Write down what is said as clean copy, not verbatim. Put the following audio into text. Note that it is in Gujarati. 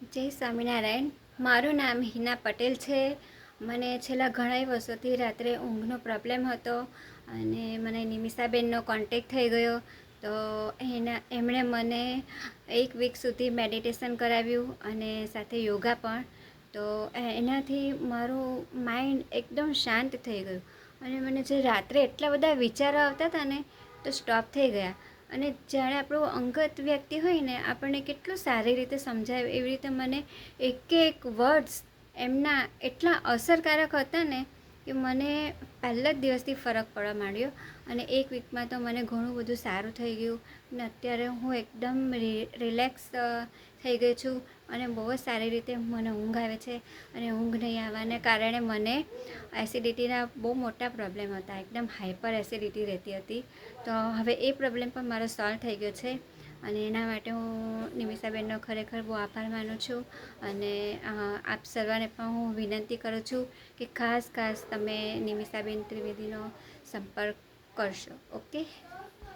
જય સ્વામિનારાયણ. મારું નામ હિના પટેલ છે. મને છેલ્લા ઘણા વર્ષોથી રાત્રે ઊંઘનો પ્રોબ્લેમ હતો અને મને નિમિષાબેનનો કોન્ટેક થઈ ગયો. તો એમણે મને 1 વીક સુધી મેડિટેશન કરાવ્યું અને સાથે યોગા પણ. તો એનાથી મારું માઇન્ડ એકદમ શાંત થઈ ગયું અને મને જે રાત્રે એટલા બધા વિચારો આવતા હતા ને તો સ્ટોપ થઈ ગયા. અને જાણે આપણું અંગત વ્યક્તિ હોય ને આપણને કેટલું સારી રીતે સમજાવે એવી રીતે મને એક વર્ડ્સ એમના એટલા અસરકારક હતા ને કે મને પહેલા જ દિવસથી ફરક પડવા માંડ્યો. અને 1 વીકમાં તો મને ઘણું બધું સારું થઈ ગયું અને અત્યારે હું એકદમ રિલેક્સ થઈ ગઈ છું અને બહુ જ સારી રીતે મને ઊંઘ આવે છે. અને ઊંઘ નહીં આવવાને કારણે મને એસિડિટીના બહુ મોટા પ્રોબ્લેમ હતા. એકદમ હાઈપર એસિડિટી રહેતી હતી. તો હવે એ પ્રોબ્લેમ પણ મારો સોલ્વ થઈ ગયો છે અને એના માટે હું નિમિષાબેનનો ખરેખર બહુ આભાર માનું છું. અને આપ સર્વને પણ હું વિનંતી કરું છું કે ખાસ તમે નિમિષાબેન ત્રિવેદીનો સંપર્ક કરશો. ઓકે.